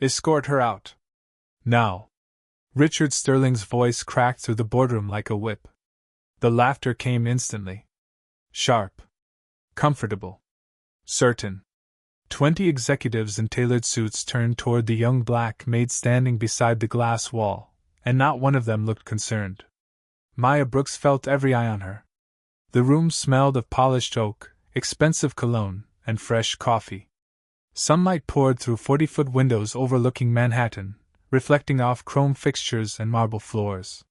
Escort her out. Now. Richard Sterling's voice cracked through the boardroom like a whip. The laughter came instantly. Sharp. Comfortable. Certain. 20 executives in tailored suits turned toward the young black maid standing beside the glass wall, and not one of them looked concerned. Maya Brooks felt every eye on her. The room smelled of polished oak, expensive cologne, and fresh coffee. Sunlight poured through 40-foot windows overlooking Manhattan, reflecting off chrome fixtures and marble floors.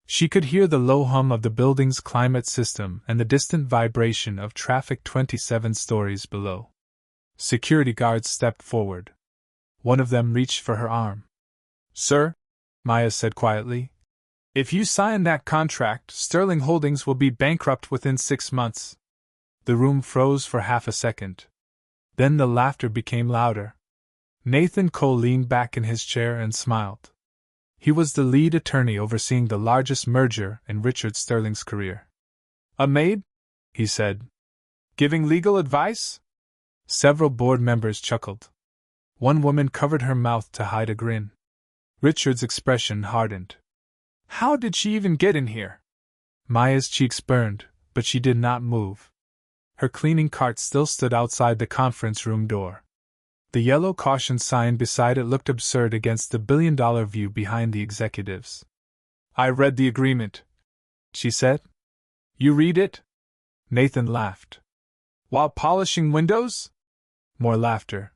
She could hear the low hum of the building's climate system and the distant vibration of traffic 27 stories below. Security guards stepped forward. One of them reached for her arm. "Sir," Maya said quietly, "if you sign that contract, Sterling Holdings will be bankrupt within 6 months." The room froze for half a second. Then the laughter became louder. Nathan Cole leaned back in his chair and smiled. He was the lead attorney overseeing the largest merger in Richard Sterling's career. "A maid?" he said. "Giving legal advice?" Several board members chuckled. One woman covered her mouth to hide a grin. Richard's expression hardened. "How did she even get in here?" Maya's cheeks burned, but she did not move. Her cleaning cart still stood outside the conference room door. The yellow caution sign beside it looked absurd against the billion-dollar view behind the executives. "I read the agreement," she said. "You read it?" Nathan laughed. "While polishing windows?" More laughter.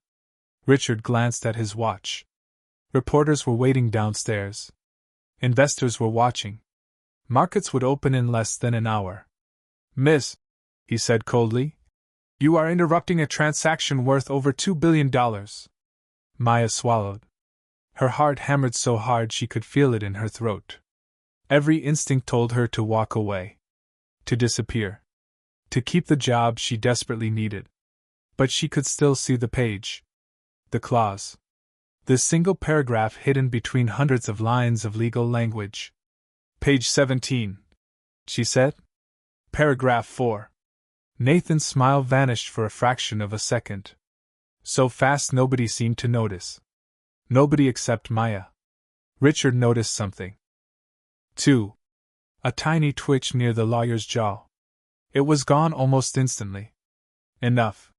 Richard glanced at his watch. Reporters were waiting downstairs. Investors were watching. Markets would open in less than an hour. "Miss," he said coldly, "you are interrupting a transaction worth over $2 billion. Maya swallowed. Her heart hammered so hard she could feel it in her throat. Every instinct told her to walk away. To disappear. To keep the job she desperately needed. But she could still see the page. The clause. The single paragraph hidden between hundreds of lines of legal language. "Page 17, she said. "Paragraph 4. Nathan's smile vanished for a fraction of a second. So fast nobody seemed to notice. Nobody except Maya. Richard noticed something. 2. A tiny twitch near the lawyer's jaw. It was gone almost instantly. "Enough,"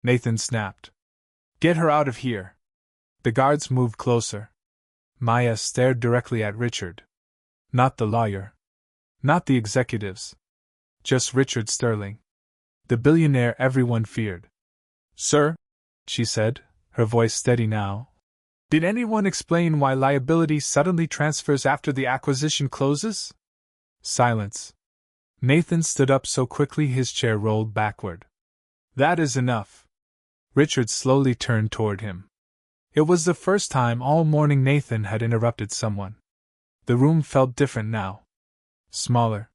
Nathan snapped. "Get her out of here." The guards moved closer. Maya stared directly at Richard. Not the lawyer. Not the executives. Just Richard Sterling. The billionaire everyone feared. "Sir," she said, her voice steady now, "did anyone explain why liability suddenly transfers after the acquisition closes?" Silence. Nathan stood up so quickly his chair rolled backward. "That is enough." Richard slowly turned toward him. It was the first time all morning Nathan had interrupted someone. The room felt different now. Smaller.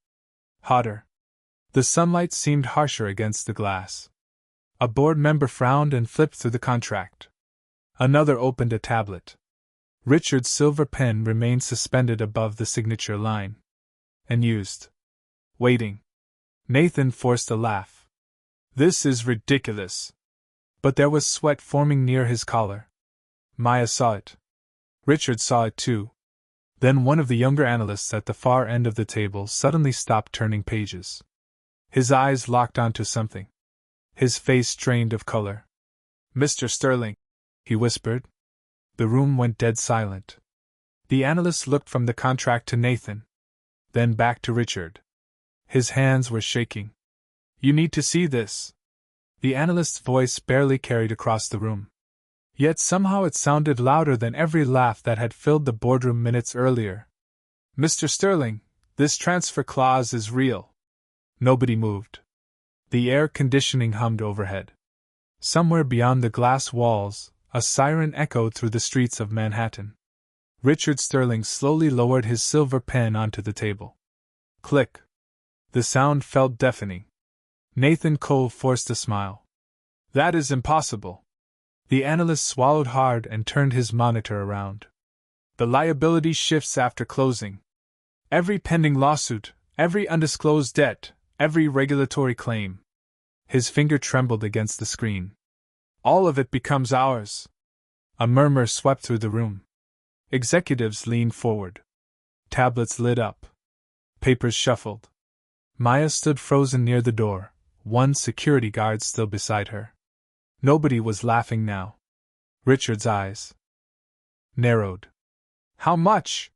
Hotter. The sunlight seemed harsher against the glass. A board member frowned and flipped through the contract. Another opened a tablet. Richard's silver pen remained suspended above the signature line. Unused. Waiting. Nathan forced a laugh. "This is ridiculous." But there was sweat forming near his collar. Maya saw it. Richard saw it too. Then one of the younger analysts at the far end of the table suddenly stopped turning pages. His eyes locked onto something. His face strained of color. "Mr. Sterling," he whispered. The room went dead silent. The analyst looked from the contract to Nathan. Then back to Richard. His hands were shaking. "You need to see this." The analyst's voice barely carried across the room. Yet somehow it sounded louder than every laugh that had filled the boardroom minutes earlier. "Mr. Sterling, this transfer clause is real." Nobody moved. The air conditioning hummed overhead. Somewhere beyond the glass walls, a siren echoed through the streets of Manhattan. Richard Sterling slowly lowered his silver pen onto the table. Click. The sound felt deafening. Nathan Cole forced a smile. "That is impossible." The analyst swallowed hard and turned his monitor around. "The liability shifts after closing. Every pending lawsuit, every undisclosed debt, every regulatory claim." His finger trembled against the screen. "All of it becomes ours." A murmur swept through the room. Executives leaned forward. Tablets lit up. Papers shuffled. Maya stood frozen near the door, one security guard still beside her. Nobody was laughing now. Richard's eyes narrowed. How much?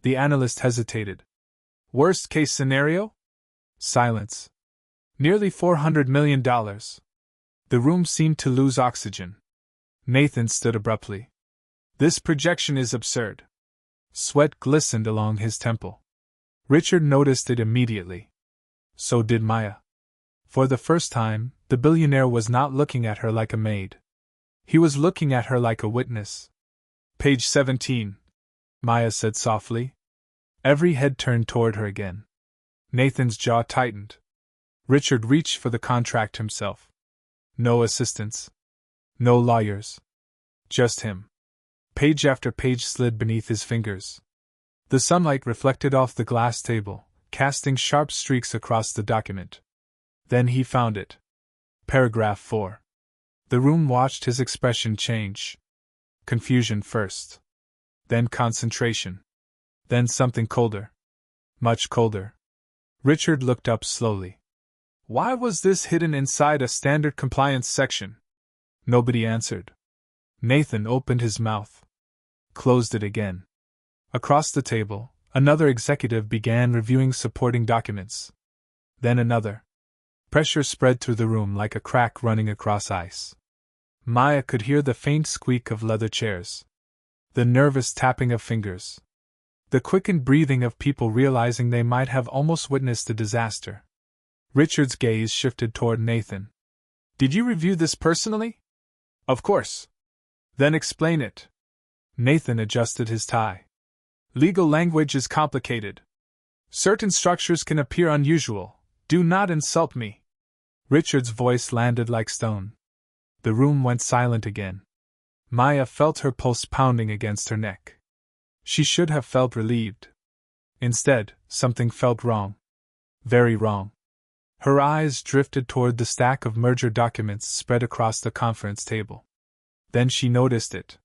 The analyst hesitated. Worst case scenario? Silence. Nearly $400 million. The room seemed to lose oxygen. Nathan stood abruptly. This projection is absurd. Sweat glistened along his temple. Richard noticed it immediately. So did Maya. For the first time, the billionaire was not looking at her like a maid. He was looking at her like a witness. Page 17, Maya said softly. Every head turned toward her again. Nathan's jaw tightened. Richard reached for the contract himself. No assistants. No lawyers. Just him. Page after page slid beneath his fingers. The sunlight reflected off the glass table, casting sharp streaks across the document. Then he found it. Paragraph 4. The room watched his expression change. Confusion first. Then concentration. Then something colder. Much colder. Richard looked up slowly. Why was this hidden inside a standard compliance section? Nobody answered. Nathan opened his mouth. Closed it again. Across the table, another executive began reviewing supporting documents. Then another. Pressure spread through the room like a crack running across ice. Maya could hear the faint squeak of leather chairs. The nervous tapping of fingers. The quickened breathing of people realizing they might have almost witnessed a disaster. Richard's gaze shifted toward Nathan. Did you review this personally? Of course. Then explain it. Nathan adjusted his tie. Legal language is complicated. Certain structures can appear unusual. Do not insult me. Richard's voice landed like stone. The room went silent again. Maya felt her pulse pounding against her neck. She should have felt relieved. Instead, something felt wrong. Very wrong. Her eyes drifted toward the stack of merger documents spread across the conference table. Then she noticed it.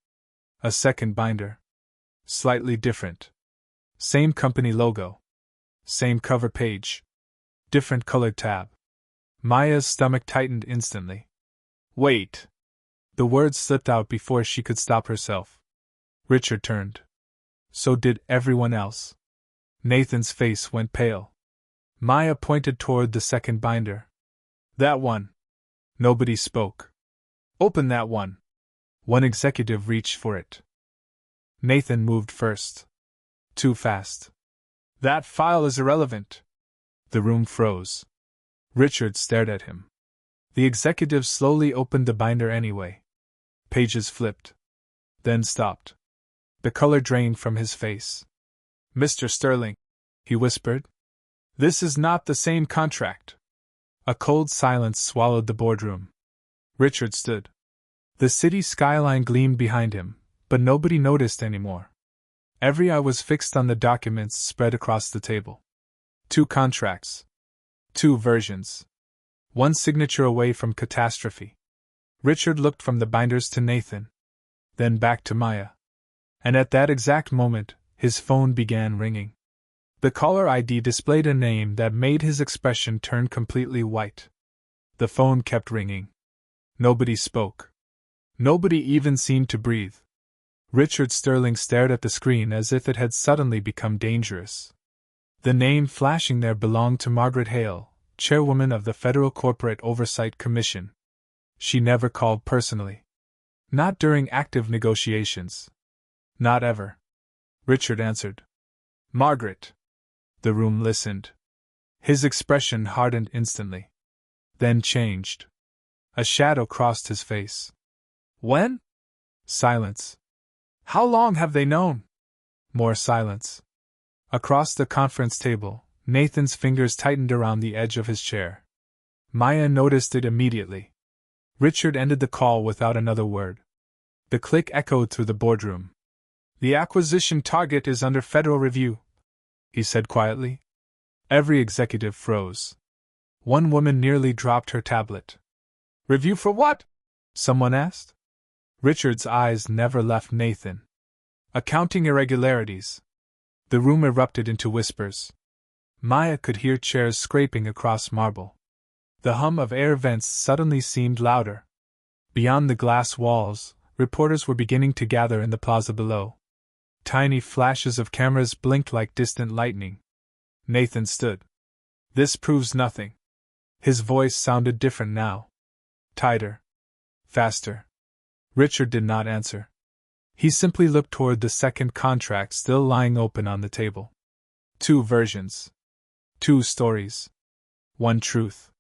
A second binder. Slightly different. Same company logo. Same cover page. Different colored tab. Maya's stomach tightened instantly. Wait. The words slipped out before she could stop herself. Richard turned. So did everyone else. Nathan's face went pale. Maya pointed toward the second binder. That one. Nobody spoke. Open that one. One executive reached for it. Nathan moved first. Too fast. That file is irrelevant. The room froze. Richard stared at him. The executive slowly opened the binder anyway. Pages flipped. Then stopped. The color drained from his face. Mr. Sterling, he whispered. This is not the same contract. A cold silence swallowed the boardroom. Richard stood. The city skyline gleamed behind him, but nobody noticed anymore. Every eye was fixed on the documents spread across the table. 2 contracts. 2 versions. 1 signature away from catastrophe. Richard looked from the binders to Nathan. Then back to Maya. And at that exact moment, his phone began ringing. The caller ID displayed a name that made his expression turn completely white. The phone kept ringing. Nobody spoke. Nobody even seemed to breathe. Richard Sterling stared at the screen as if it had suddenly become dangerous. The name flashing there belonged to Margaret Hale, chairwoman of the Federal Corporate Oversight Commission. She never called personally. Not during active negotiations. Not ever. Richard answered. Margaret. The room listened. His expression hardened instantly. Then changed. A shadow crossed his face. When? Silence. How long have they known? More silence. Across the conference table, Nathan's fingers tightened around the edge of his chair. Maya noticed it immediately. Richard ended the call without another word. The click echoed through the boardroom. The acquisition target is under federal review, he said quietly. Every executive froze. One woman nearly dropped her tablet. Review for what? Someone asked. Richard's eyes never left Nathan. Accounting irregularities. The room erupted into whispers. Maya could hear chairs scraping across marble. The hum of air vents suddenly seemed louder. Beyond the glass walls, reporters were beginning to gather in the plaza below. Tiny flashes of cameras blinked like distant lightning. Nathan stood. This proves nothing. His voice sounded different now. Tighter. Faster. Richard did not answer. He simply looked toward the second contract still lying open on the table. 2 versions. 2 stories. 1 truth.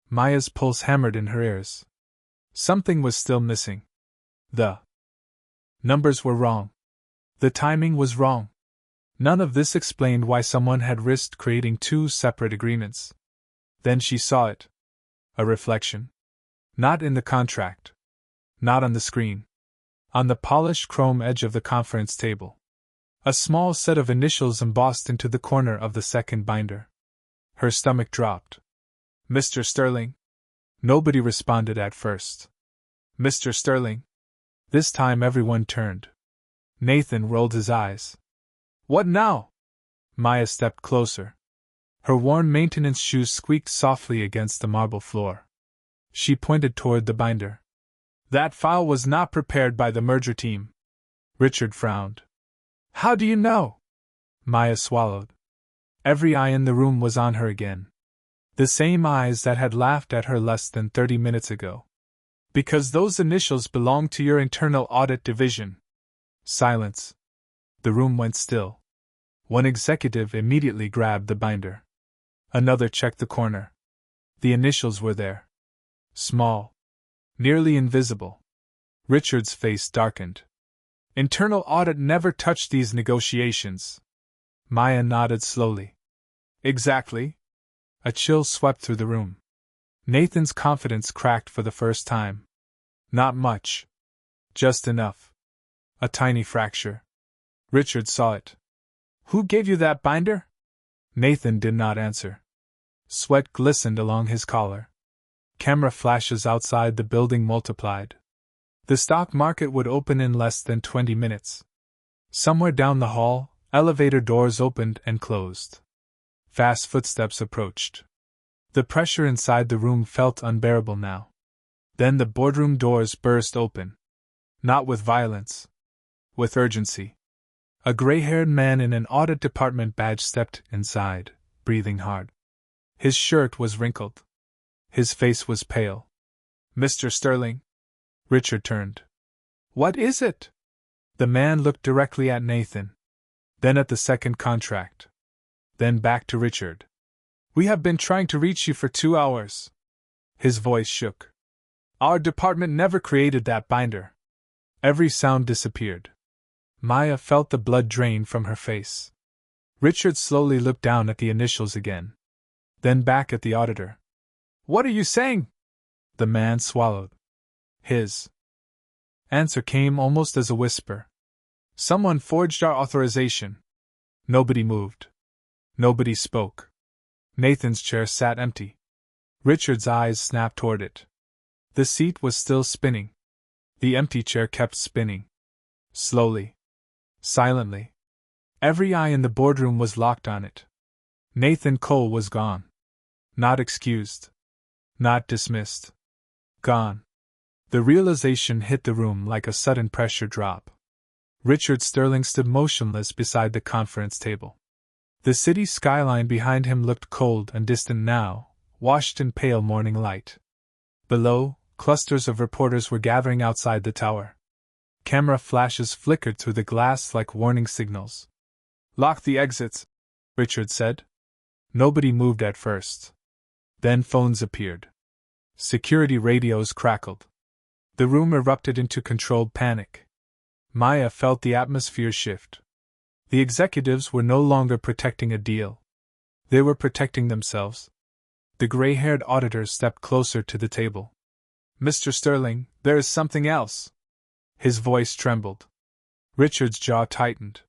Maya's pulse hammered in her ears. Something was still missing. The numbers were wrong. The timing was wrong. None of this explained why someone had risked creating 2 separate agreements. Then she saw it. A reflection. Not in the contract. Not on the screen. On the polished chrome edge of the conference table. A small set of initials embossed into the corner of the second binder. Her stomach dropped. Mr. Sterling? Nobody responded at first. Mr. Sterling? This time everyone turned. Nathan rolled his eyes. What now? Maya stepped closer. Her worn maintenance shoes squeaked softly against the marble floor. She pointed toward the binder. That file was not prepared by the merger team. Richard frowned. How do you know? Maya swallowed. Every eye in the room was on her again. The same eyes that had laughed at her less than 30 minutes ago. Because those initials belong to your internal audit division. Silence. The room went still. One executive immediately grabbed the binder. Another checked the corner. The initials were there. Small. Nearly invisible. Richard's face darkened. Internal audit never touched these negotiations. Maya nodded slowly. Exactly. A chill swept through the room. Nathan's confidence cracked for the first time. Not much. Just enough. A tiny fracture. Richard saw it. Who gave you that binder? Nathan did not answer. Sweat glistened along his collar. Camera flashes outside the building multiplied. The stock market would open in less than 20 minutes. Somewhere down the hall, elevator doors opened and closed. Fast footsteps approached. The pressure inside the room felt unbearable now. Then the boardroom doors burst open. Not with violence. With urgency. A gray-haired man in an audit department badge stepped inside, breathing hard. His shirt was wrinkled. His face was pale. Mr. Sterling? Richard turned. What is it? The man looked directly at Nathan. Then at the second contract. Then back to Richard. We have been trying to reach you for 2 hours. His voice shook. Our department never created that binder. Every sound disappeared. Maya felt the blood drain from her face. Richard slowly looked down at the initials again. Then back at the auditor. What are you saying? The man swallowed. His answer came almost as a whisper. Someone forged our authorization. Nobody moved. Nobody spoke. Nathan's chair sat empty. Richard's eyes snapped toward it. The seat was still spinning. The empty chair kept spinning. Slowly. Silently. Every eye in the boardroom was locked on it. Nathan Cole was gone. Not excused. Not dismissed. Gone. The realization hit the room like a sudden pressure drop. Richard Sterling stood motionless beside the conference table. The city skyline behind him looked cold and distant now, washed in pale morning light. Below, clusters of reporters were gathering outside the tower. Camera flashes flickered through the glass like warning signals. Lock the exits, Richard said. Nobody moved at first. Then phones appeared. Security radios crackled. The room erupted into controlled panic. Maya felt the atmosphere shift. The executives were no longer protecting a deal. They were protecting themselves. The gray-haired auditor stepped closer to the table. Mr. Sterling, there is something else. His voice trembled. Richard's jaw tightened.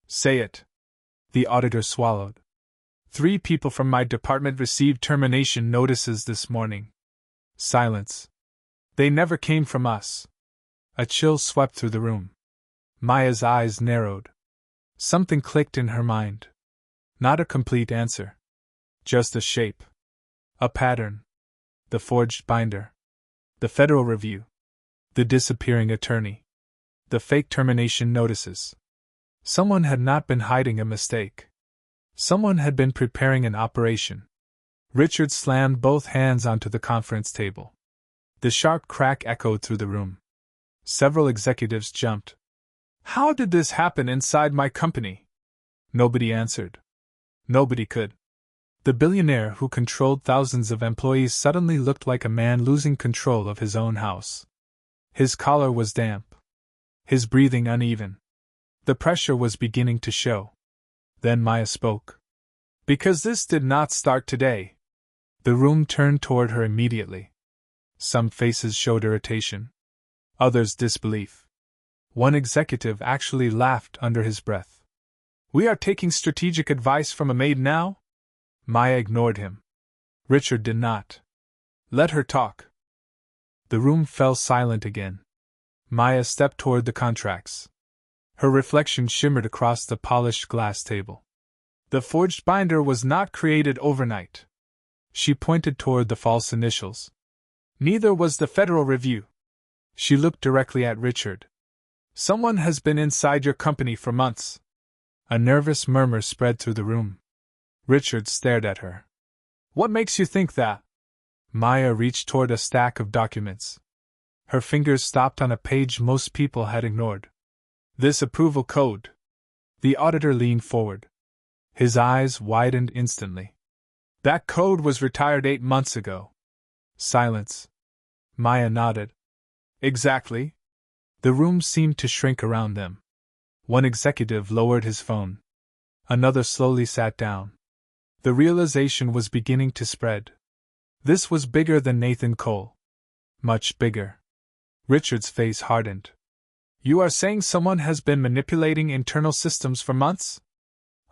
Say it. The auditor swallowed. 3 people from my department received termination notices this morning. Silence. They never came from us. A chill swept through the room. Maya's eyes narrowed. Something clicked in her mind. Not a complete answer. Just a shape. A pattern. The forged binder. The Federal Review. The disappearing attorney. The fake termination notices. Someone had not been hiding a mistake. Someone had been preparing an operation. Richard slammed both hands onto the conference table. The sharp crack echoed through the room. Several executives jumped. How did this happen inside my company? Nobody answered. Nobody could. The billionaire who controlled thousands of employees suddenly looked like a man losing control of his own house. His collar was damp. His breathing uneven. The pressure was beginning to show. Then Maya spoke. Because this did not start today. The room turned toward her immediately. Some faces showed irritation. Others disbelief. One executive actually laughed under his breath. We are taking strategic advice from a maid now? Maya ignored him. Richard did not. Let her talk. The room fell silent again. Maya stepped toward the contracts. Her reflection shimmered across the polished glass table. The forged binder was not created overnight. She pointed toward the false initials. Neither was the Federal Review. She looked directly at Richard. Someone has been inside your company for months. A nervous murmur spread through the room. Richard stared at her. What makes you think that? Maya reached toward a stack of documents. Her fingers stopped on a page most people had ignored. This approval code. The auditor leaned forward. His eyes widened instantly. That code was retired 8 months ago. Silence. Maya nodded. Exactly. The room seemed to shrink around them. One executive lowered his phone. Another slowly sat down. The realization was beginning to spread. This was bigger than Nathan Cole. Much bigger. Richard's face hardened. You are saying someone has been manipulating internal systems for months?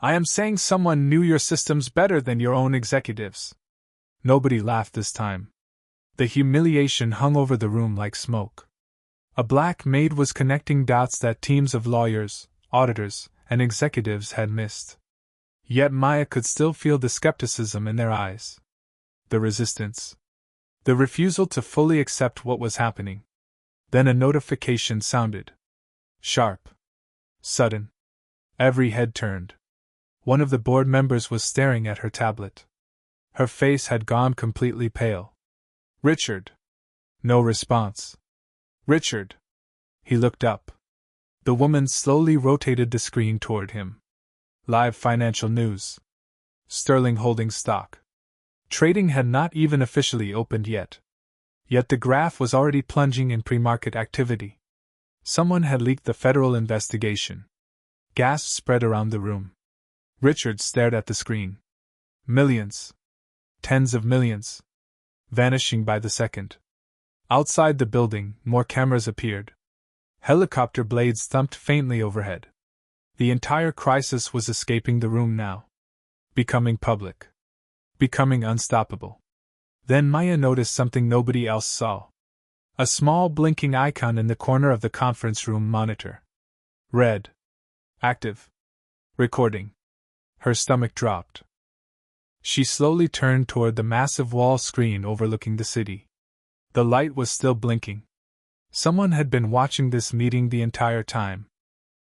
I am saying someone knew your systems better than your own executives. Nobody laughed this time. The humiliation hung over the room like smoke. A black maid was connecting dots that teams of lawyers, auditors, and executives had missed. Yet Maya could still feel the skepticism in their eyes. The resistance. The refusal to fully accept what was happening. Then a notification sounded. Sharp. Sudden. Every head turned. One of the board members was staring at her tablet. Her face had gone completely pale. Richard. No response. Richard. He looked up. The woman slowly rotated the screen toward him. Live financial news. Sterling holding stock. Trading had not even officially opened yet. Yet the graph was already plunging in pre-market activity. Someone had leaked the federal investigation. Gasps spread around the room. Richard stared at the screen. Millions. Tens of millions. Vanishing by the second. Outside the building, more cameras appeared. Helicopter blades thumped faintly overhead. The entire crisis was escaping the room now. Becoming public. Becoming unstoppable. Then Maya noticed something nobody else saw. A small blinking icon in the corner of the conference room monitor. Red. Active. Recording. Her stomach dropped. She slowly turned toward the massive wall screen overlooking the city. The light was still blinking. Someone had been watching this meeting the entire time.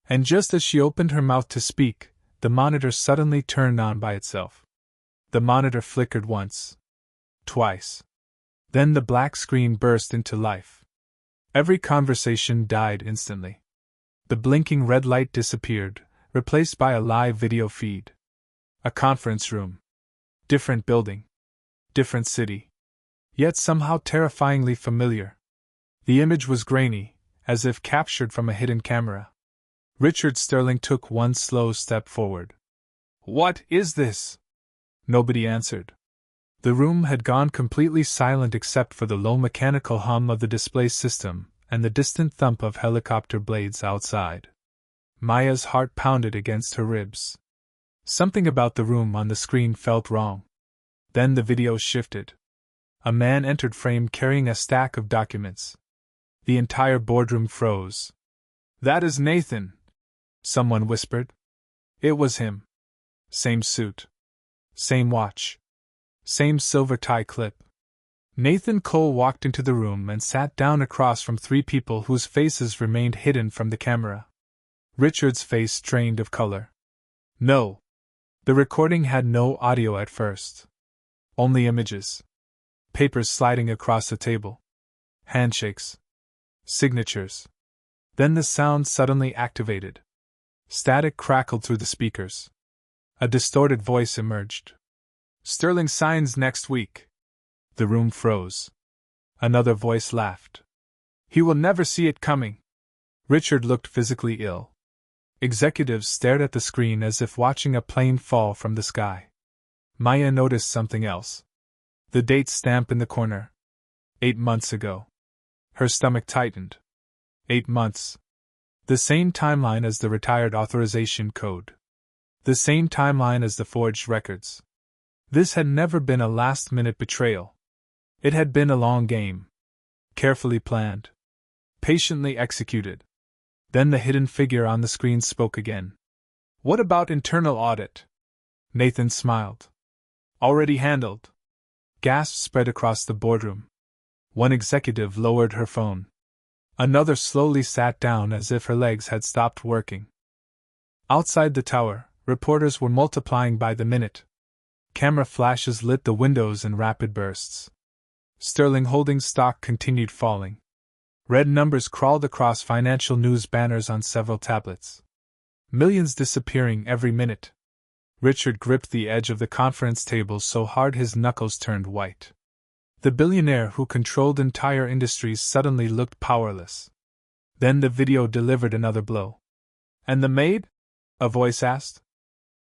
And just as she opened her mouth to speak, the monitor suddenly turned on by itself. The monitor flickered once. Twice. Then the black screen burst into life. Every conversation died instantly. The blinking red light disappeared, replaced by a live video feed. A conference room. Different building. Different city. Yet somehow terrifyingly familiar. The image was grainy, as if captured from a hidden camera. Richard Sterling took one slow step forward. What is this? Nobody answered. The room had gone completely silent except for the low mechanical hum of the display system and the distant thump of helicopter blades outside. Maya's heart pounded against her ribs. Something about the room on the screen felt wrong. Then the video shifted. A man entered frame carrying a stack of documents. The entire boardroom froze. "That is Nathan," someone whispered. It was him. Same suit. Same watch. Same silver tie clip. Nathan Cole walked into the room and sat down across from three people whose faces remained hidden from the camera. Richard's face drained of color. No. The recording had no audio at first. Only images. Papers sliding across the table. Handshakes. Signatures. Then the sound suddenly activated. Static crackled through the speakers. A distorted voice emerged. "Sterling signs next week." The room froze. Another voice laughed. "He will never see it coming." Richard looked physically ill. Executives stared at the screen as if watching a plane fall from the sky. Maya noticed something else. The date stamp in the corner. 8 months ago. Her stomach tightened. 8 months. The same timeline as the retired authorization code. The same timeline as the forged records. This had never been a last-minute betrayal. It had been a long game. Carefully planned. Patiently executed. Then the hidden figure on the screen spoke again. "What about internal audit?" Nathan smiled. "Already handled." Gasps spread across the boardroom. One executive lowered her phone. Another slowly sat down as if her legs had stopped working. Outside the tower, reporters were multiplying by the minute. Camera flashes lit the windows in rapid bursts. Sterling Holdings stock continued falling. Red numbers crawled across financial news banners on several tablets. Millions disappearing every minute. Richard gripped the edge of the conference table so hard his knuckles turned white. The billionaire who controlled entire industries suddenly looked powerless. Then the video delivered another blow. "And the maid?" a voice asked.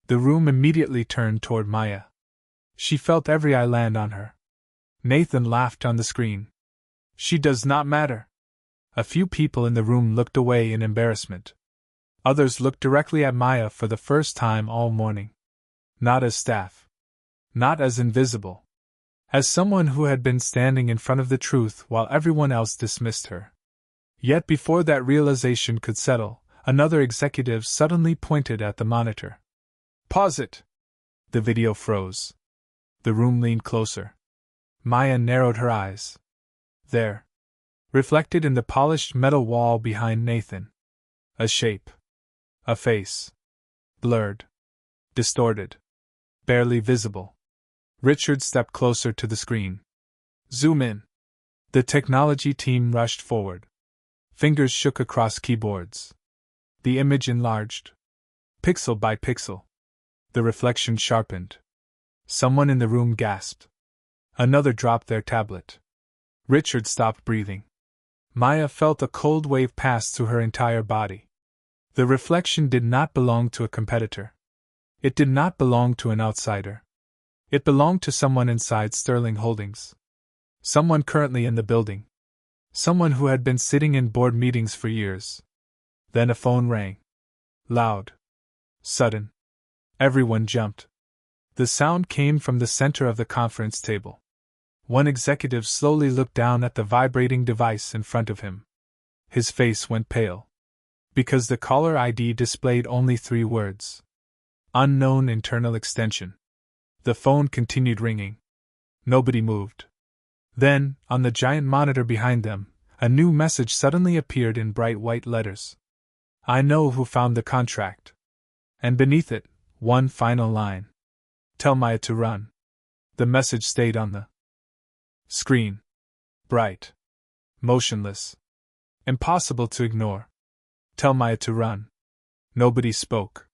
The room immediately turned toward Maya. She felt every eye land on her. Nathan laughed on the screen. "She does not matter." A few people in the room looked away in embarrassment. Others looked directly at Maya for the first time all morning. Not as staff. Not as invisible. As someone who had been standing in front of the truth while everyone else dismissed her. Yet before that realization could settle, another executive suddenly pointed at the monitor. "Pause it!" The video froze. The room leaned closer. Maya narrowed her eyes. There. Reflected in the polished metal wall behind Nathan. A shape. A face. Blurred. Distorted. Barely visible. Richard stepped closer to the screen. "Zoom in." The technology team rushed forward. Fingers shook across keyboards. The image enlarged. Pixel by pixel. The reflection sharpened. Someone in the room gasped. Another dropped their tablet. Richard stopped breathing. Maya felt a cold wave pass through her entire body. The reflection did not belong to a competitor. It did not belong to an outsider. It belonged to someone inside Sterling Holdings. Someone currently in the building. Someone who had been sitting in board meetings for years. Then a phone rang. Loud. Sudden. Everyone jumped. The sound came from the center of the conference table. One executive slowly looked down at the vibrating device in front of him. His face went pale. Because the caller ID displayed only 3 words. Unknown internal extension. The phone continued ringing. Nobody moved. Then, on the giant monitor behind them, a new message suddenly appeared in bright white letters. "I know who found the contract." And beneath it, one final line. "Tell Maya to run." The message stayed on the screen. Bright. Motionless. Impossible to ignore. "Tell Maya to run." Nobody spoke.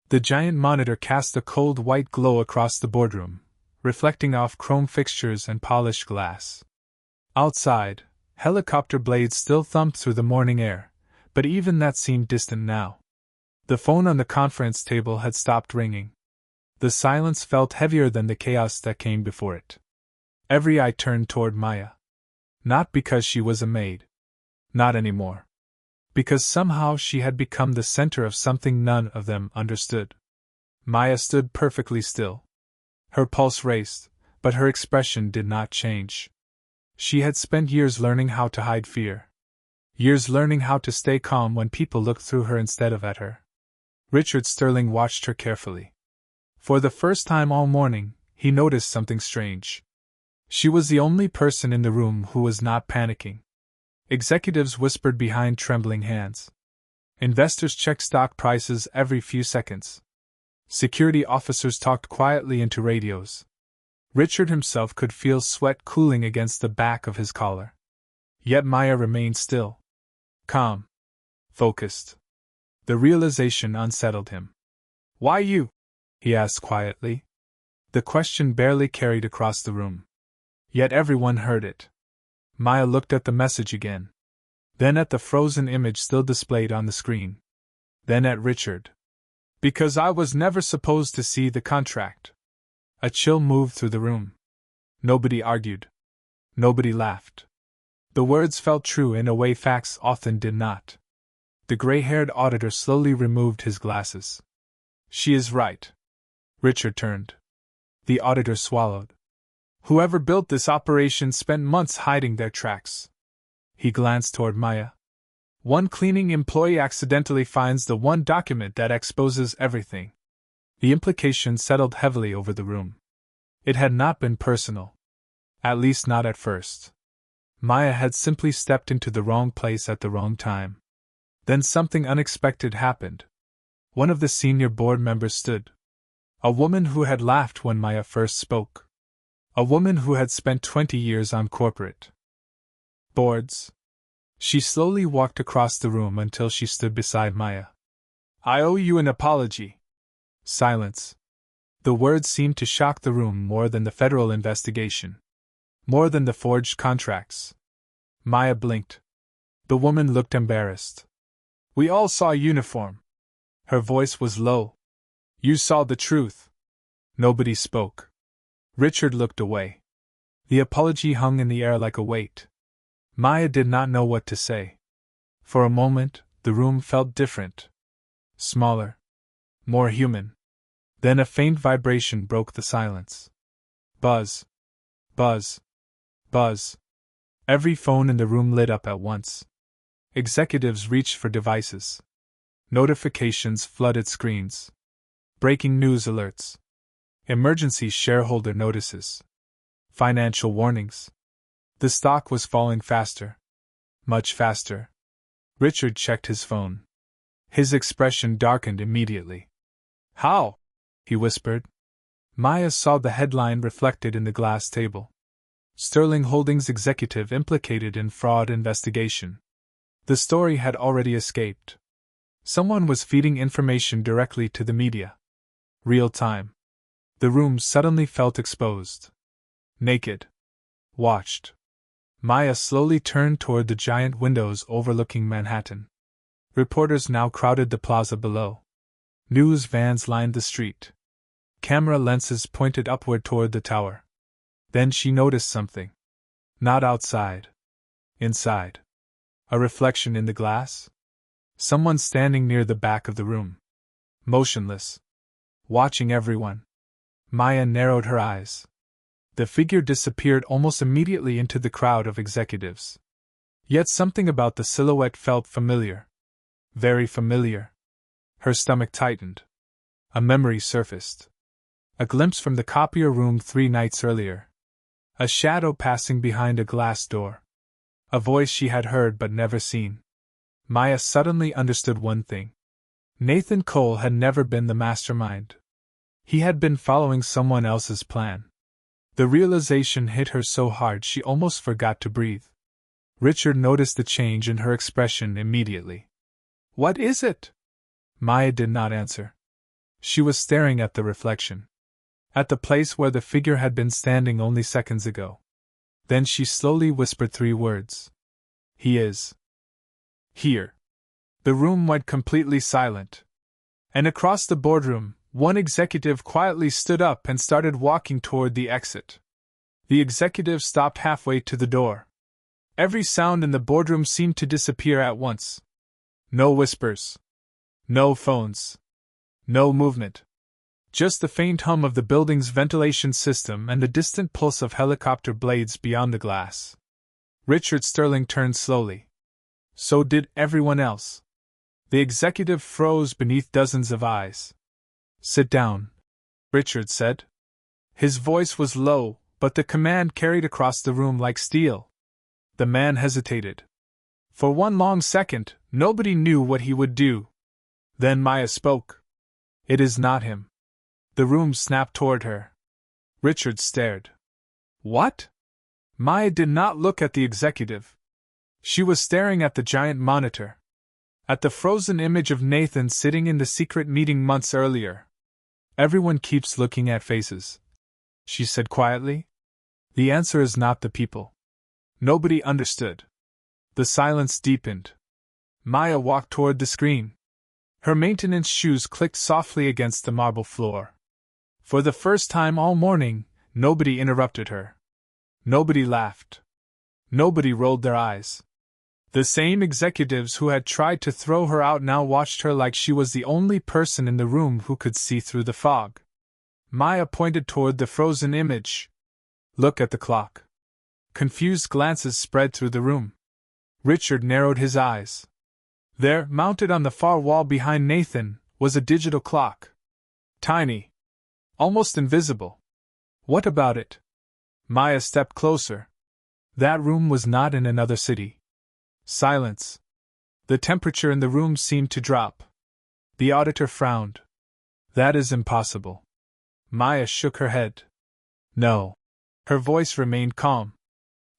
The giant monitor cast a cold white glow across the boardroom, reflecting off chrome fixtures and polished glass. Outside, helicopter blades still thumped through the morning air, but even that seemed distant now. The phone on the conference table had stopped ringing. The silence felt heavier than the chaos that came before it. Every eye turned toward Maya. Not because she was a maid. Not anymore. Because somehow she had become the center of something none of them understood. Maya stood perfectly still. Her pulse raced, but her expression did not change. She had spent years learning how to hide fear. Years learning how to stay calm when people looked through her instead of at her. Richard Sterling watched her carefully. For the first time all morning, he noticed something strange. She was the only person in the room who was not panicking. Executives whispered behind trembling hands. Investors checked stock prices every few seconds. Security officers talked quietly into radios. Richard himself could feel sweat cooling against the back of his collar. Yet Maya remained still. Calm. Focused. The realization unsettled him. "Why you?" he asked quietly. The question barely carried across the room. Yet everyone heard it. Maya looked at the message again. Then at the frozen image still displayed on the screen. Then at Richard. "Because I was never supposed to see the contract." A chill moved through the room. Nobody argued. Nobody laughed. The words felt true in a way facts often did not. The gray-haired auditor slowly removed his glasses. "She is right." Richard turned. The auditor swallowed. "Whoever built this operation spent months hiding their tracks." He glanced toward Maya. "One cleaning employee accidentally finds the one document that exposes everything." The implication settled heavily over the room. It had not been personal. At least not at first. Maya had simply stepped into the wrong place at the wrong time. Then something unexpected happened. One of the senior board members stood. A woman who had laughed when Maya first spoke. A woman who had spent 20 years on corporate boards. She slowly walked across the room until she stood beside Maya. "I owe you an apology." Silence. The words seemed to shock the room more than the federal investigation. More than the forged contracts. Maya blinked. The woman looked embarrassed. "We all saw a uniform." Her voice was low. "You saw the truth." Nobody spoke. Richard looked away. The apology hung in the air like a weight. Maya did not know what to say. For a moment, the room felt different. Smaller. More human. Then a faint vibration broke the silence. Buzz. Buzz. Buzz. Every phone in the room lit up at once. Executives reached for devices. Notifications flooded screens. Breaking news alerts. Emergency shareholder notices. Financial warnings. The stock was falling faster. Much faster. Richard checked his phone. His expression darkened immediately. "How?" he whispered. Maya saw the headline reflected in the glass table. Sterling Holdings executive implicated in fraud investigation. The story had already escaped. Someone was feeding information directly to the media. Real time. The room suddenly felt exposed. Naked. Watched. Maya slowly turned toward the giant windows overlooking Manhattan. Reporters now crowded the plaza below. News vans lined the street. Camera lenses pointed upward toward the tower. Then she noticed something. Not outside. Inside. A reflection in the glass? Someone standing near the back of the room. Motionless. Watching everyone. Maya narrowed her eyes. The figure disappeared almost immediately into the crowd of executives. Yet something about the silhouette felt familiar. Very familiar. Her stomach tightened. A memory surfaced. A glimpse from the copier room 3 nights earlier. A shadow passing behind a glass door. A voice she had heard but never seen. Maya suddenly understood one thing. Nathan Cole had never been the mastermind. He had been following someone else's plan. The realization hit her so hard she almost forgot to breathe. Richard noticed the change in her expression immediately. "What is it?" Maya did not answer. She was staring at the reflection. At the place where the figure had been standing only seconds ago. Then she slowly whispered 3 words. "He is here." The room went completely silent. And across the boardroom, one executive quietly stood up and started walking toward the exit. The executive stopped halfway to the door. Every sound in the boardroom seemed to disappear at once. No whispers. No phones. No movement. Just the faint hum of the building's ventilation system and the distant pulse of helicopter blades beyond the glass. Richard Sterling turned slowly. So did everyone else. The executive froze beneath dozens of eyes. "Sit down," Richard said. His voice was low, but the command carried across the room like steel. The man hesitated. For one long second, nobody knew what he would do. Then Maya spoke. "It is not him." The room snapped toward her. Richard stared. "What?" Maya did not look at the executive. She was staring at the giant monitor. At the frozen image of Nathan sitting in the secret meeting months earlier. "Everyone keeps looking at faces," she said quietly. "The answer is not the people." Nobody understood. The silence deepened. Maya walked toward the screen. Her maintenance shoes clicked softly against the marble floor. For the first time all morning, nobody interrupted her. Nobody laughed. Nobody rolled their eyes. The same executives who had tried to throw her out now watched her like she was the only person in the room who could see through the fog. Maya pointed toward the frozen image. "Look at the clock." Confused glances spread through the room. Richard narrowed his eyes. There, mounted on the far wall behind Nathan, was a digital clock. Tiny. Almost invisible. "What about it?" Maya stepped closer. That room was not in another city. Silence. The temperature in the room seemed to drop. The auditor frowned. "That is impossible." Maya shook her head. "No." Her voice remained calm.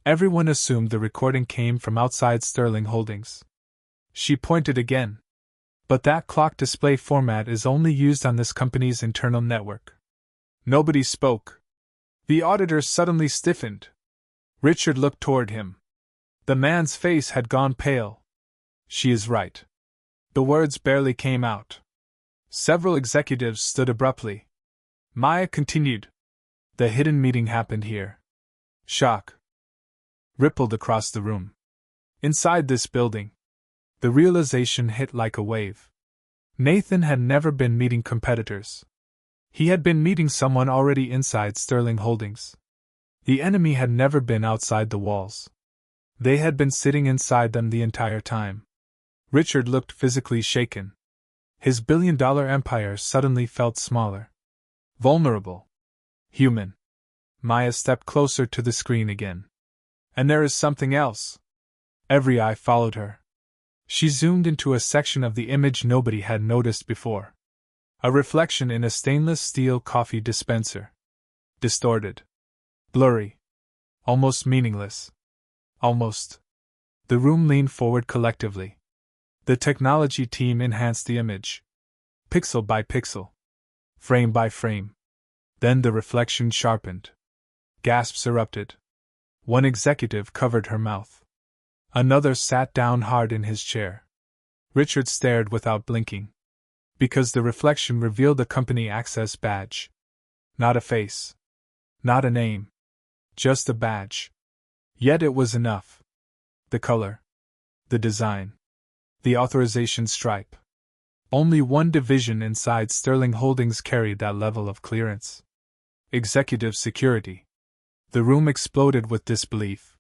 "Everyone assumed the recording came from outside Sterling Holdings." She pointed again. "But that clock display format is only used on this company's internal network." Nobody spoke. The auditor suddenly stiffened. Richard looked toward him. The man's face had gone pale. "She is right." The words barely came out. Several executives stood abruptly. Maya continued. "The hidden meeting happened here." Shock rippled across the room. Inside this building, the realization hit like a wave. Nathan had never been meeting competitors. He had been meeting someone already inside Sterling Holdings. The enemy had never been outside the walls. They had been sitting inside them the entire time. Richard looked physically shaken. His billion-dollar empire suddenly felt smaller. Vulnerable. Human. Maya stepped closer to the screen again. "And there is something else." Every eye followed her. She zoomed into a section of the image nobody had noticed before. A reflection in a stainless steel coffee dispenser. Distorted. Blurry. Almost meaningless. Almost. The room leaned forward collectively. The technology team enhanced the image. Pixel by pixel. Frame by frame. Then the reflection sharpened. Gasps erupted. One executive covered her mouth. Another sat down hard in his chair. Richard stared without blinking. Because the reflection revealed a company access badge. Not a face. Not a name. Just a badge. Yet it was enough. The color. The design. The authorization stripe. Only one division inside Sterling Holdings carried that level of clearance. Executive security. The room exploded with disbelief.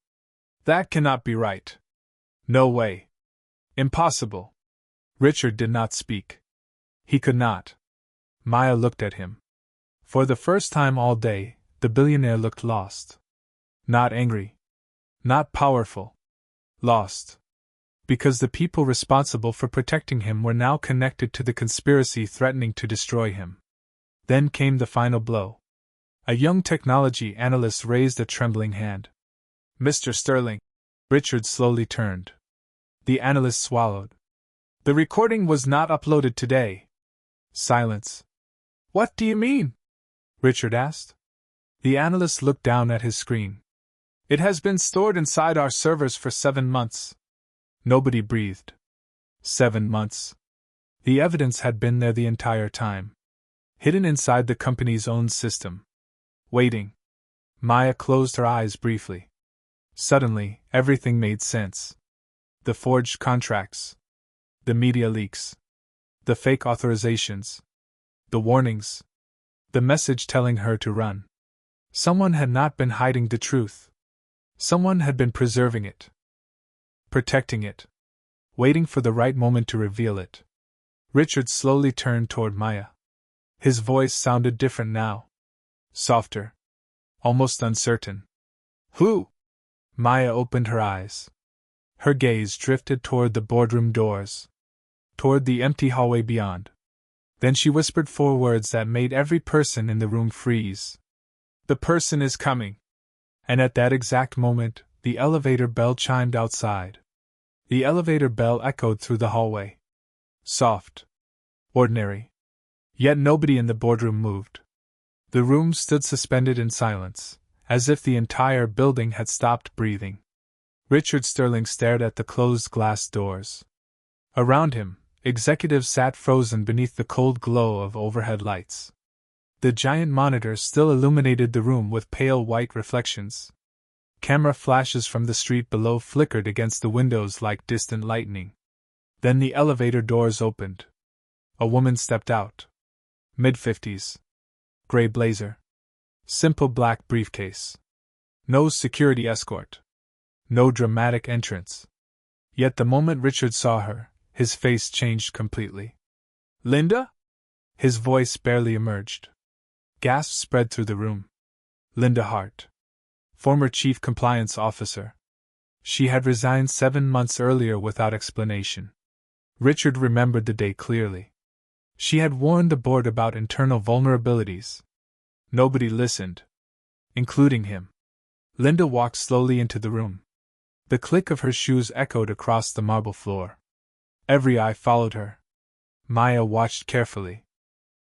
"That cannot be right. No way. Impossible." Richard did not speak. He could not. Maya looked at him. For the first time all day, the billionaire looked lost. Not angry. Not powerful. Lost. Because the people responsible for protecting him were now connected to the conspiracy threatening to destroy him. Then came the final blow. A young technology analyst raised a trembling hand. "Mr. Sterling." Richard slowly turned. The analyst swallowed. "The recording was not uploaded today." Silence. "What do you mean?" Richard asked. The analyst looked down at his screen. "It has been stored inside our servers for 7 months. Nobody breathed. 7 months. The evidence had been there the entire time. Hidden inside the company's own system. Waiting. Maya closed her eyes briefly. Suddenly, everything made sense. The forged contracts. The media leaks. The fake authorizations. The warnings. The message telling her to run. Someone had not been hiding the truth. Someone had been preserving it. Protecting it. waiting for the right moment to reveal it. Richard slowly turned toward Maya. His voice sounded different now. Softer. Almost uncertain. Who? Maya opened her eyes. Her gaze drifted toward the boardroom doors. Toward the empty hallway beyond. Then she whispered 4 words that made every person in the room freeze. The person is coming. And at that exact moment, the elevator bell chimed outside. The elevator bell echoed through the hallway. Soft. Ordinary. Yet nobody in the boardroom moved. The room stood suspended in silence, as if the entire building had stopped breathing. Richard Sterling stared at the closed glass doors. Around him, executives sat frozen beneath the cold glow of overhead lights. The giant monitors still illuminated the room with pale white reflections. Camera flashes from the street below flickered against the windows like distant lightning. Then the elevator doors opened. A woman stepped out. Mid-50s. Gray blazer. Simple black briefcase. No security escort. No dramatic entrance. Yet the moment Richard saw her, his face changed completely. Linda? His voice barely emerged. Gasps spread through the room. Linda Hart. Former Chief Compliance Officer. She had resigned 7 months earlier without explanation. Richard remembered the day clearly. She had warned the board about internal vulnerabilities. Nobody listened. Including him. Linda walked slowly into the room. The click of her shoes echoed across the marble floor. Every eye followed her. Maya watched carefully.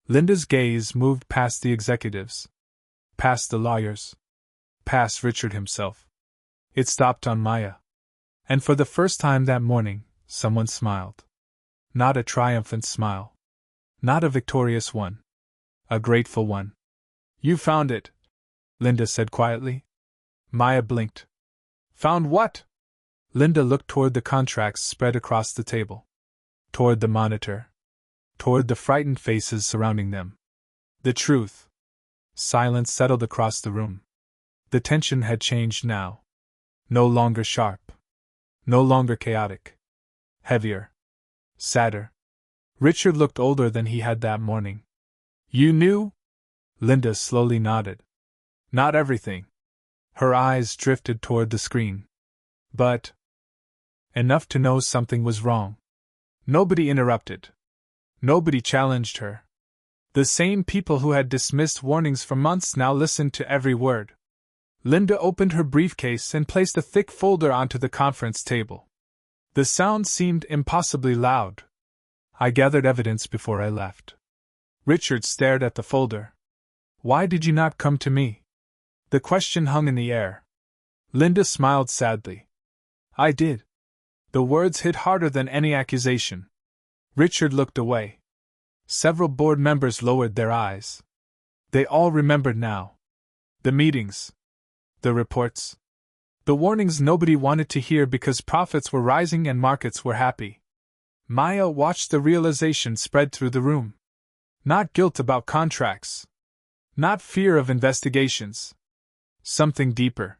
Linda's gaze moved past the executives. Past the lawyers. Past Richard himself. It stopped on Maya. And for the first time that morning, someone smiled. Not a triumphant smile. Not a victorious one. A grateful one. You found it, Linda said quietly. Maya blinked. Found what? Linda looked toward the contracts spread across the table. Toward the monitor. Toward the frightened faces surrounding them. The truth. Silence settled across the room. The tension had changed now. No longer sharp. No longer chaotic. Heavier. Sadder. Richard looked older than he had that morning. You knew? Linda slowly nodded. Not everything. Her eyes drifted toward the screen. But enough to know something was wrong. Nobody interrupted. Nobody challenged her. The same people who had dismissed warnings for months now listened to every word. Linda opened her briefcase and placed a thick folder onto the conference table. The sound seemed impossibly loud. I gathered evidence before I left. Richard stared at the folder. Why did you not come to me? The question hung in the air. Linda smiled sadly. I did. The words hit harder than any accusation. Richard looked away. Several board members lowered their eyes. They all remembered now. The meetings. The reports. The warnings nobody wanted to hear because profits were rising and markets were happy. Maya watched the realization spread through the room. Not guilt about contracts. Not fear of investigations. Something deeper.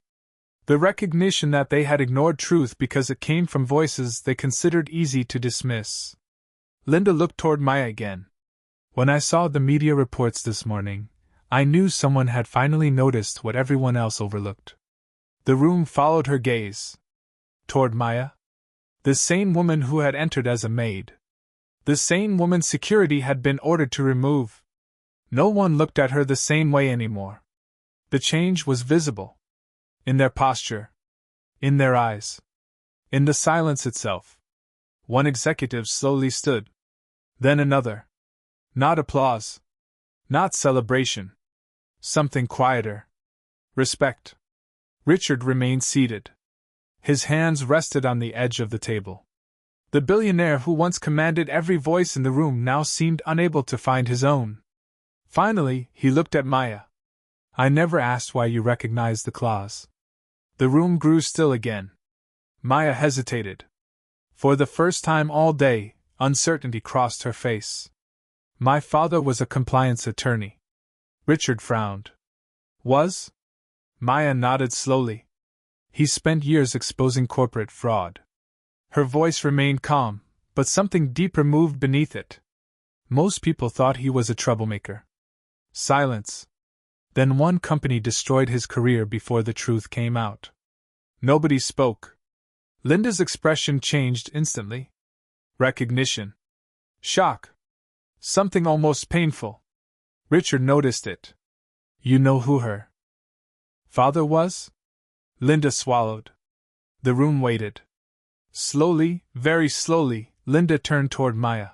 The recognition that they had ignored truth because it came from voices they considered easy to dismiss. Linda looked toward Maya again. When I saw the media reports this morning, I knew someone had finally noticed what everyone else overlooked. The room followed her gaze. Toward Maya? The same woman who had entered as a maid. The same woman security had been ordered to remove. No one looked at her the same way anymore. The change was visible. In their posture. In their eyes. In the silence itself. One executive slowly stood. Then another. Not applause. Not celebration. Something quieter. Respect. Richard remained seated. His hands rested on the edge of the table. The billionaire who once commanded every voice in the room now seemed unable to find his own. Finally, he looked at Maya. I never asked why you recognized the clause. The room grew still again. Maya hesitated. For the first time all day, uncertainty crossed her face. My father was a compliance attorney. Richard frowned. Was? Maya nodded slowly. He spent years exposing corporate fraud. Her voice remained calm, but something deeper moved beneath it. Most people thought he was a troublemaker. Silence. Then one company destroyed his career before the truth came out. Nobody spoke. Linda's expression changed instantly. Recognition. Shock. Something almost painful. Richard noticed it. You know who her father was? Linda swallowed. The room waited. Slowly, very slowly, Linda turned toward Maya.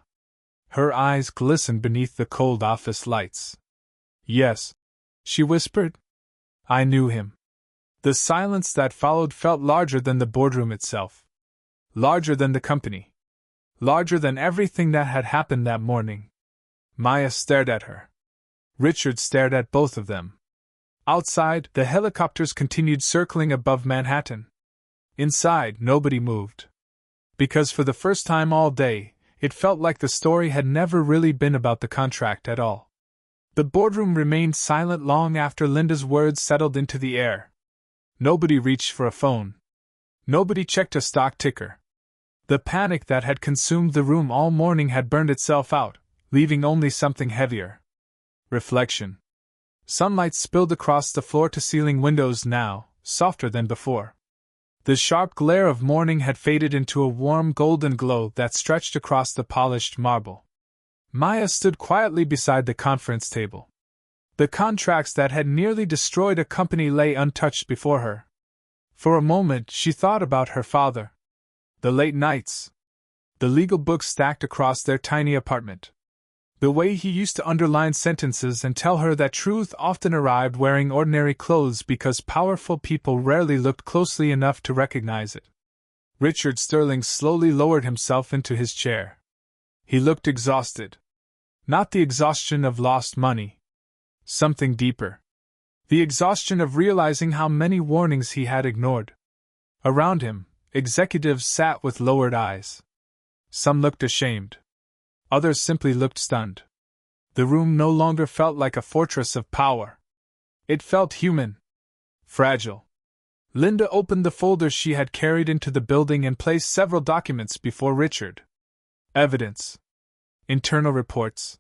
Her eyes glistened beneath the cold office lights. Yes, she whispered. I knew him. The silence that followed felt larger than the boardroom itself. Larger than the company. Larger than everything that had happened that morning. Maya stared at her. Richard stared at both of them. Outside, the helicopters continued circling above Manhattan. Inside, nobody moved. Because for the first time all day, it felt like the story had never really been about the contract at all. The boardroom remained silent long after Linda's words settled into the air. Nobody reached for a phone. Nobody checked a stock ticker. The panic that had consumed the room all morning had burned itself out, leaving only something heavier. Reflection. Sunlight spilled across the floor-to-ceiling windows now, softer than before. The sharp glare of morning had faded into a warm golden glow that stretched across the polished marble. Maya stood quietly beside the conference table. The contracts that had nearly destroyed a company lay untouched before her. For a moment she thought about her father. The late nights. The legal books stacked across their tiny apartment. The way he used to underline sentences and tell her that truth often arrived wearing ordinary clothes because powerful people rarely looked closely enough to recognize it. Richard Sterling slowly lowered himself into his chair. He looked exhausted. Not the exhaustion of lost money. Something deeper. The exhaustion of realizing how many warnings he had ignored. Around him, executives sat with lowered eyes. Some looked ashamed. Others simply looked stunned. The room no longer felt like a fortress of power. It felt human. Fragile. Linda opened the folder she had carried into the building and placed several documents before Richard. Evidence. Internal reports.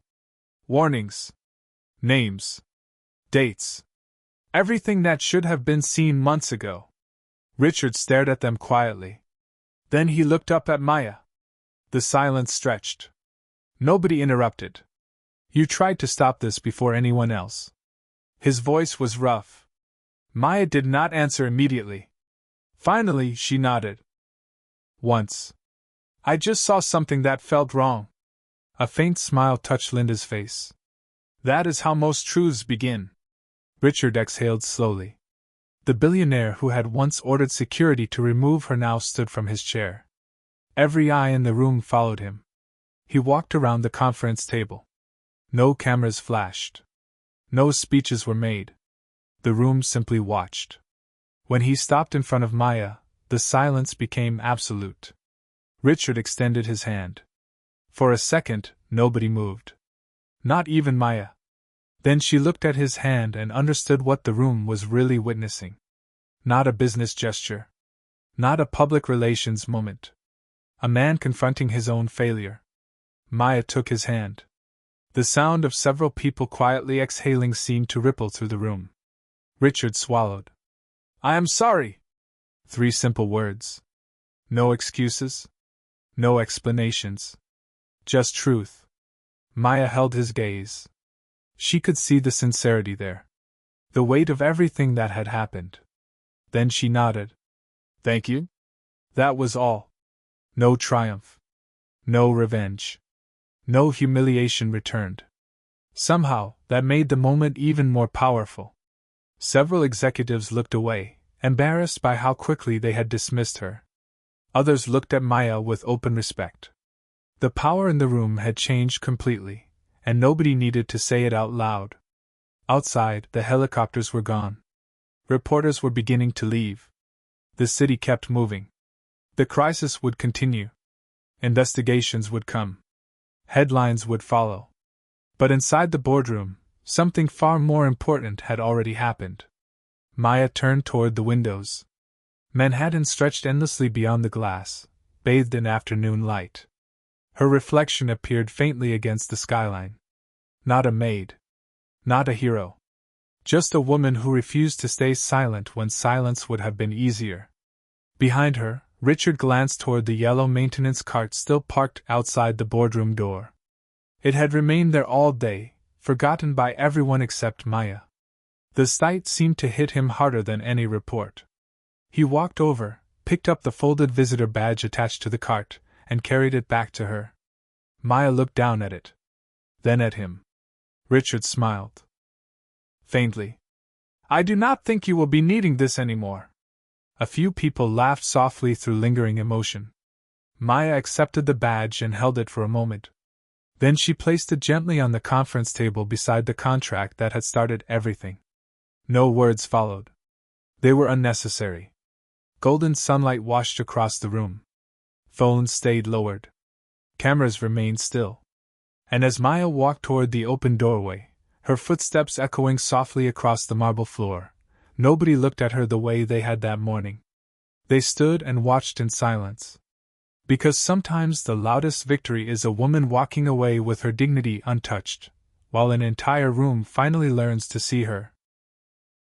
Warnings. Names. Dates. Everything that should have been seen months ago. Richard stared at them quietly. Then he looked up at Maya. The silence stretched. Nobody interrupted. You tried to stop this before anyone else. His voice was rough. Maya did not answer immediately. Finally, she nodded. Once. I just saw something that felt wrong. A faint smile touched Linda's face. That is how most truths begin. Richard exhaled slowly. The billionaire who had once ordered security to remove her now stood from his chair. Every eye in the room followed him. He walked around the conference table. No cameras flashed. No speeches were made. The room simply watched. When he stopped in front of Maya, the silence became absolute. Richard extended his hand. For a second, nobody moved. Not even Maya. Then she looked at his hand and understood what the room was really witnessing. Not a business gesture. Not a public relations moment. A man confronting his own failure. Maya took his hand. The sound of several people quietly exhaling seemed to ripple through the room. Richard swallowed. I am sorry. 3 simple words. No excuses. No explanations. Just truth. Maya held his gaze. She could see the sincerity there. The weight of everything that had happened. Then she nodded. Thank you. That was all. No triumph. No revenge. No humiliation returned. Somehow, that made the moment even more powerful. Several executives looked away, embarrassed by how quickly they had dismissed her. Others looked at Maya with open respect. The power in the room had changed completely, and nobody needed to say it out loud. Outside, the helicopters were gone. Reporters were beginning to leave. The city kept moving. The crisis would continue. Investigations would come. Headlines would follow. But inside the boardroom, something far more important had already happened. Maya turned toward the windows. Manhattan stretched endlessly beyond the glass, bathed in afternoon light. Her reflection appeared faintly against the skyline. Not a maid. Not a hero. Just a woman who refused to stay silent when silence would have been easier. Behind her, Richard glanced toward the yellow maintenance cart still parked outside the boardroom door. It had remained there all day, forgotten by everyone except Maya. The sight seemed to hit him harder than any report. He walked over, picked up the folded visitor badge attached to the cart, and carried it back to her. Maya looked down at it. Then at him. Richard smiled. Faintly. I do not think you will be needing this anymore. A few people laughed softly through lingering emotion. Maya accepted the badge and held it for a moment. Then she placed it gently on the conference table beside the contract that had started everything. No words followed. They were unnecessary. Golden sunlight washed across the room. Phones stayed lowered. Cameras remained still. And as Maya walked toward the open doorway, her footsteps echoing softly across the marble floor, nobody looked at her the way they had that morning. They stood and watched in silence. Because sometimes the loudest victory is a woman walking away with her dignity untouched, while an entire room finally learns to see her,